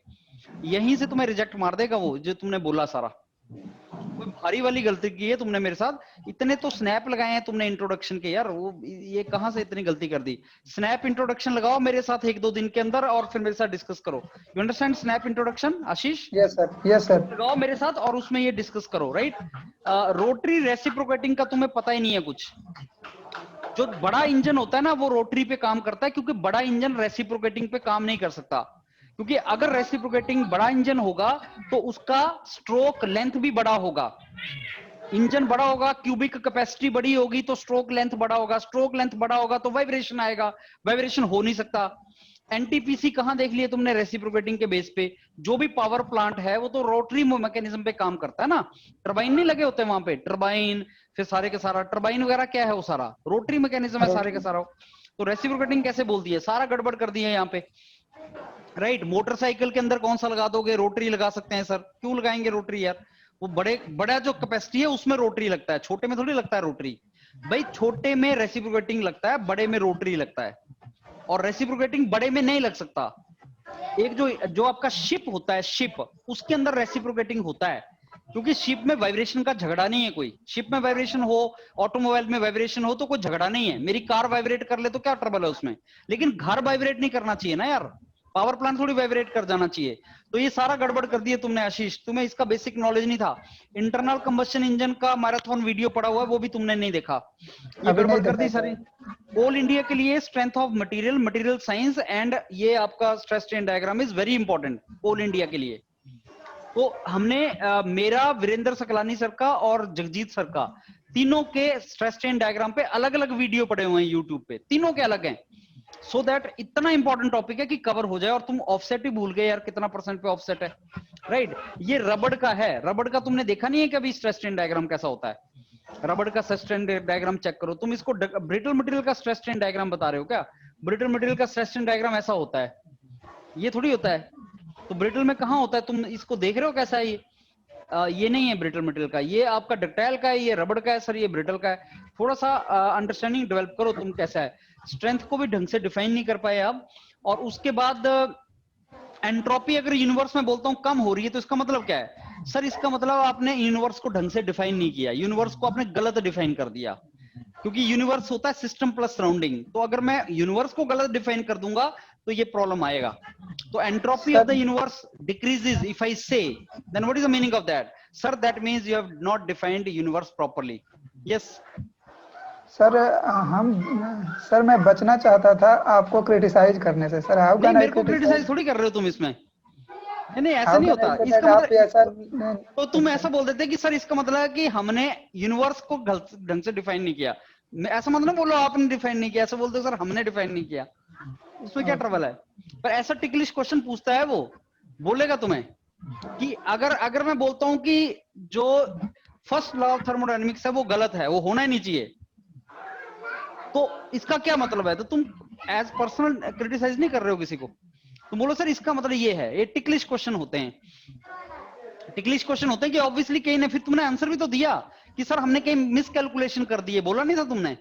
यहीं से तुम्हें रिजेक्ट मार देगा वो जो तुमने बोला सारा। कोई भारी वाली गलती की है तुमने मेरे साथ, इतने तो स्नैप लगाए हैं तुमने इंट्रोडक्शन के यार, वो ये कहां से इतनी गलती कर दी? स्नैप इंट्रोडक्शन लगाओ मेरे साथ 1-2 दिन के अंदर और फिर मेरे साथ डिस्कस करो। You understand snap introduction Ashish? Yes sir, yes sir. लगाओ मेरे साथ और उसमें ये डिस्कस करो, राइट? रोटरी रेसिप्रोकेटिंग का तुम्हें पता ही नहीं है कुछ। जो बड़ा इंजन होता है ना वो रोटरी पे काम करता है, क्योंकि बड़ा इंजन रेसिप्रोकेटिंग पे काम नहीं कर सकता। क्योंकि अगर रेसिप्रोकेटिंग बड़ा इंजन होगा तो उसका स्ट्रोक लेंथ भी बड़ा होगा। इंजन बड़ा होगा, क्यूबिक कैपेसिटी बड़ी होगी तो स्ट्रोक लेंथ बड़ा होगा, स्ट्रोक लेंथ बड़ा होगा तो वाइब्रेशन आएगा, वाइब्रेशन हो नहीं सकता। एनटीपीसी कहां देख लिए तुमने रेसिप्रोकेटिंग के बेस पे? जो भी पावर प्लांट है वो तो रोटरी मैकेनिज्म पे काम करता है ना, टरबाइन नहीं लगे होते वहां पे, टरबाइन फिर सारे के सारा टरबाइन वगैरह क्या है वो सारा रोटरी मैकेनिज्म है सारे का सारा। तो रेसिप्रोकेटिंग कैसे बोल दिए, सारा गड़बड़ कर दिया यहाँ पे, राइट? मोटरसाइकिल के अंदर कौन सा लगा दोगे? रोटरी लगा सकते हैं सर, क्यों लगाएंगे रोटरी यार? वो बड़ा जो कैपेसिटी है उसमें रोटरी लगता है, छोटे में थोड़ी लगता है रोटरी। भाई छोटे में रेसिप्रोकेटिंग लगता है, बड़े में रोटरी लगता है, और रेसिप्रोकेटिंग बड़े में नहीं लग सकता। एक जो आपका शिप होता है, शिप उसके अंदर रेसिप्रोकेटिंग होता है, क्योंकि शिप में वाइब्रेशन का झगड़ा नहीं है कोई। शिप में वाइब्रेशन हो, ऑटोमोबाइल में वाइब्रेशन हो तो कोई झगड़ा नहीं है। मेरी कार वाइब्रेट कर ले तो क्या ट्रबल है उसमें, लेकिन घर वाइब्रेट नहीं करना चाहिए ना यार, पावर प्लांट थोड़ी वाइब्रेट कर जाना चाहिए। तो ये सारा गड़बड़ कर दिए तुमने आशीष, तुम्हें इसका बेसिक नॉलेज नहीं था। इंटरनल कंबशन इंजन का मैराथन वीडियो पड़ा हुआ है, वो भी तुमने नहीं देखा, ये अभी गड़बड़ नहीं कर दी देखा सारी। ऑल इंडिया के लिए strength of material, material science and ये आपका stress strain diagram is very important all India के लिए। तो हमने मेरा, वीरेंद्र सकलानी सर का और जगजीत सर का, तीनों के स्ट्रेस स्ट्रेन डायग्राम पे अलग अलग वीडियो पड़े हुए हैं यूट्यूब पे, तीनों के अलग हैं, सो दैट इतना इंपॉर्टेंट टॉपिक है कि कवर हो जाए। और तुम ऑफसेट ही भूल गए यार, कितना परसेंट पे ऑफसेट है, राइट? ये रबड़ का है, रबड़ का तुमने देखा नहीं है कभी स्ट्रेस स्ट्रेन डायग्राम कैसा होता है? रबड़ का स्ट्रेस स्ट्रेन डायग्राम चेक करो। तुम इसको ब्रिटल मटेरियल का स्ट्रेस स्ट्रेन डायग्राम बता रहे हो क्या? ब्रिटल मटेरियल का स्ट्रेस स्ट्रेन डायग्राम ऐसा होता है, ये थोड़ी होता है। तो ब्रिटल में कहां होता है? तुम इसको देख रहे हो कैसा है ये नहीं है ब्रिटल मटेरियल का, ये आपका डक्टाइल का है, ये रबड़ का है सर, ये ब्रिटल का है। थोड़ा सा अंडरस्टैंडिंग डेवलप करो तुम कैसा है। स्ट्रेंथ को भी ढंग से डिफाइन नहीं कर पाए आप। और उसके बाद एंट्रोपी अगर यूनिवर्स में बोलता हूँ कम हो रही है तो इसका मतलब क्या है सर? इसका मतलब आपने यूनिवर्स को ढंग से डिफाइन नहीं किया, यूनिवर्स को आपने गलत डिफाइन कर दिया, क्योंकि यूनिवर्स होता है सिस्टम प्लस सराउंडिंग। तो अगर मैं यूनिवर्स को गलत डिफाइन कर दूंगा तो ये प्रॉब्लम आएगा। तो entropy of the sir universe decreases if I say, then what is the meaning of that? Sir that means you have not defined universe properly. Yes sir sir मैं बचना चाहता था आपको क्रिटिसाइज करने से। सर हाउ नहीं, can I मेरे को क्रिटिसाइज क्रिटिसाइज, थोड़ी कर रहे हो तुम इसमें। नहीं ऐसा हाउ नहीं कैन आई होता से दैट इसका आप ऐसा मतलब। तो तुम ऐसा बोल देते कि सर इसका मतलब है कि हमने यूनिवर्स को गलत ढंग से डिफाइन नहीं किया। ऐसा मत ना बोलो आपने डिफाइन नहीं किया, ऐसा बोलते सर हमने डिफाइन नहीं किया। इसमें क्या ट्रबल है? पर ऐसा टिकलिश क्वेश्चन पूछता है वो, बोलेगा तुम्हें कि अगर अगर मैं बोलता हूं कि जो फर्स्ट लॉ ऑफ थर्मोडायनेमिक्स है वो गलत है, वो होना ही नहीं चाहिए, तो इसका क्या मतलब है? तो तुम एज पर्सनल क्रिटिसाइज नहीं कर रहे हो किसी को, तुम बोलो सर इसका मतलब ये है। ये टिकलिश क्वेश्चन होते हैं, टिकलिश क्वेश्चन होते हैं कि ऑब्वियसली कहीं ने, फिर तुमने आंसर भी तो दिया कि सर हमने कहीं मिस कैलकुलेशन कर दी है, बोला नहीं था तुमने?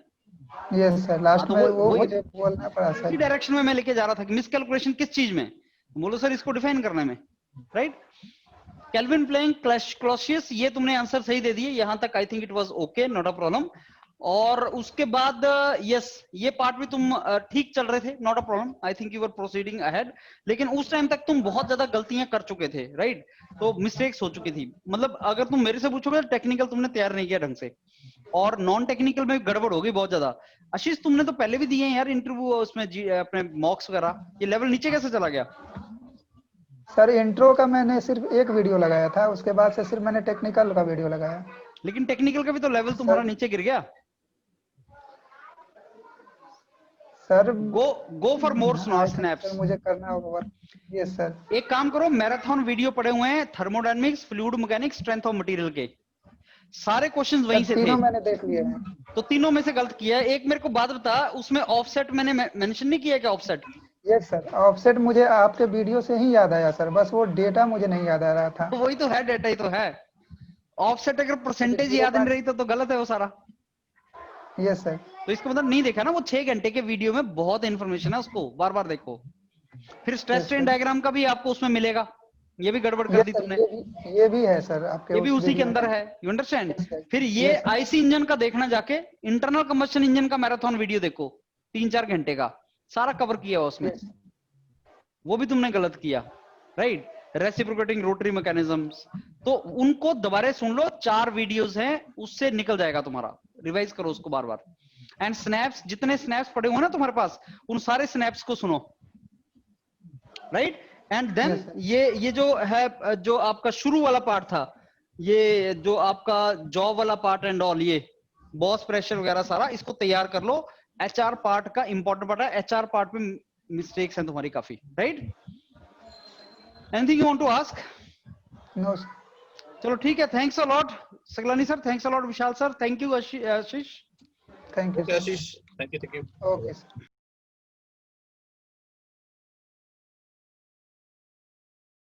यस सर, हाँ लास्ट तो में वो वही मुझे बोलना पड़ा इसी सर। डायरेक्शन में मैं लेके जा रहा था कि मिस कैलकुलेशन किस चीज में, बोलो सर इसको डिफाइन करने में, राइट? केल्विन प्लैंक क्लॉसियस, ये तुमने आंसर सही दे दिए, यहां तक I think it was okay, not a problem. और उसके बाद यस ये पार्ट भी तुम ठीक चल रहे थे, not a problem, I think you were proceeding ahead. लेकिन उस टाइम तक तुम बहुत ज्यादा गलतियां कर चुके थे, राइट? तो मिस्टेक्स हो चुकी थी, मतलब अगर तुम मेरे से पूछोगे टेक्निकल तुमने तैयार नहीं किया ढंग से, और नॉन टेक्निकल में गड़बड़ हो गई बहुत ज्यादा। आशीष तुमने तो पहले भी दिए हैं यार इंटरव्यू उसमें अपने मॉक्स वगैरह, ये लेवल नीचे कैसे चला गया? सर इंट्रो का मैंने सिर्फ एक वीडियो लगाया था, उसके बाद से सिर्फ मैंने टेक्निकल का वीडियो लगाया। लेकिन टेक्निकल का भी तो लेवल तुम्हारा सर नीचे गिर गया। Sir go for more I think snaps. Sir मुझे करना होगा वर्क। Yes sir. एक काम करो, मैराथन वीडियो पड़े हुए हैं thermodynamics, fluid mechanics, strength of material के, सारे क्वेश्चंस सर वहीं से थे। तीनों मैंने देख लिए हैं। तो तीनों में से गलत किया है। एक मेरे को बात बता, उसमें ऑफसेट मैंने मेंशन नहीं किया क्या? ऑफसेट यस सर, ऑफसेट मुझे आपके वीडियो से ही याद आया सर, बस वो डेटा मुझे नहीं याद आ रहा था। तो वही तो है, डेटा ही तो है। ऑफसेट अगर परसेंटेज जीरो याद नहीं रही तो गलत है वो सारा। Yes sir. तो इसका मतलब नहीं देखा ना, वो 6 घंटे के वीडियो में बहुत इंफॉर्मेशन है, उसको बार बार देखो। फिर stress yes strain sir. Diagram का भी आपको उसमें मिलेगा, ये भी गड़बड़ कर यस दी सर, तुमने, ये भी है सर आपके ये भी उस उसी के वीडियो अंदर में। है, यू अंडरस्टैंड? Yes sir. फिर ये यस सर। आईसी इंजन का देखना, जाके इंटरनल कंबशन इंजन का मैराथन वीडियो देखो, 3-4 घंटे का, सारा कवर किया हुआ उसमें, यस वो भी तुमने गलत किया, राइट? रेसिप्रोकेटिंग रोटरी मैकेनिज्म्स, तो उनको दोबारा सुन लो, 4 वीडियोस हैं, उससे निकल जाएगा तुम्हारा, रिवाइज करो उसको बार बार। एंड स्नैप्स, जितने स्नैप्स पड़े हुए ना तुम्हारे पास, उन सारे स्नैप्स को सुनो, right? And then Yes, sir. ये जो है, जो आपका शुरू वाला पार्ट था, ये जो आपका जॉब वाला पार्ट एंड ऑल, ये बॉस प्रेशर वगैरह सारा, इसको तैयार कर लो। एचआर पार्ट का इंपॉर्टेंट पार्ट है, एचआर पार्ट में मिस्टेक्स हैं तुम्हारी काफी, right? Anything you want to ask? No sir. चलो ठीक है, thanks a lot Sagalani sir, thanks a lot Vishal sir, thank you Ashish. Thank you Okay, sir. Ashish. Thank you. Okay sir.